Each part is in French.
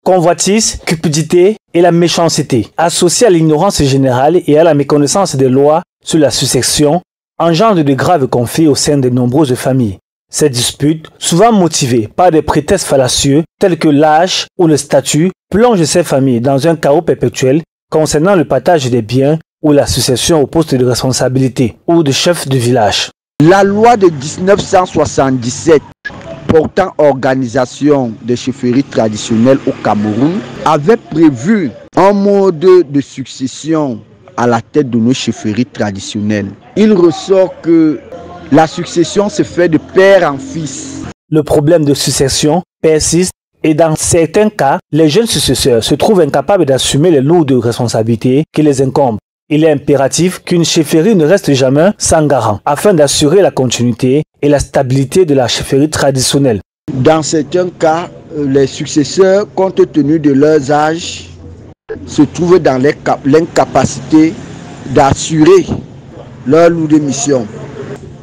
convoitise, cupidité et la méchanceté, associées à l'ignorance générale et à la méconnaissance des lois sur la succession, engendrent de graves conflits au sein de nombreuses familles. Ces disputes, souvent motivées par des prétextes fallacieux tels que l'âge ou le statut, plongent ces familles dans un chaos perpétuel concernant le partage des biens ou la succession au poste de responsabilité ou de chef de village. La loi de 1977 portant organisation des chefferies traditionnelles au Cameroun avait prévu un mode de succession à la tête de nos chefferies traditionnelles. Il ressort que la succession se fait de père en fils. Le problème de succession persiste et dans certains cas, les jeunes successeurs se trouvent incapables d'assumer les lourdes responsabilités qui les incombent. Il est impératif qu'une chefferie ne reste jamais sans garant afin d'assurer la continuité et la stabilité de la chefferie traditionnelle. Dans certains cas, les successeurs, compte tenu de leurs âges, se trouvent dans l'incapacité d'assurer leur lourde mission.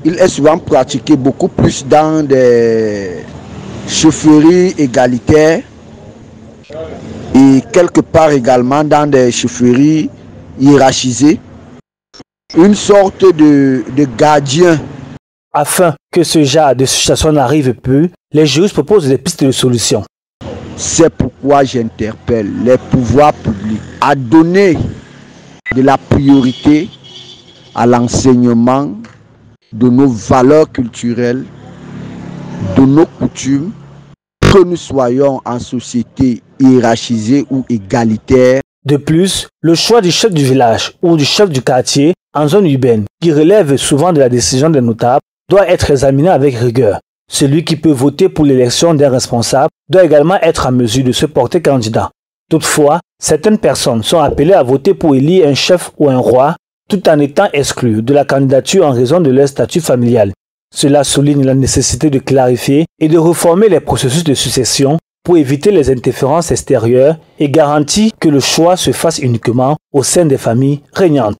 Il est souvent pratiqué beaucoup plus dans des chefferies égalitaires et quelque part également dans des chefferies hiérarchisées, une sorte de gardien. Afin que ce genre de situation n'arrive plus, les juristes proposent des pistes de solutions. C'est pourquoi j'interpelle les pouvoirs publics à donner de la priorité à l'enseignement de nos valeurs culturelles, de nos coutumes, que nous soyons en société hiérarchisée ou égalitaire. De plus, le choix du chef du village ou du chef du quartier en zone urbaine, qui relève souvent de la décision des notables, doit être examiné avec rigueur. Celui qui peut voter pour l'élection d'un responsable doit également être en mesure de se porter candidat. Toutefois, certaines personnes sont appelées à voter pour élire un chef ou un roi, tout en étant exclues de la candidature en raison de leur statut familial. Cela souligne la nécessité de clarifier et de reformer les processus de succession pour éviter les interférences extérieures et garantir que le choix se fasse uniquement au sein des familles régnantes.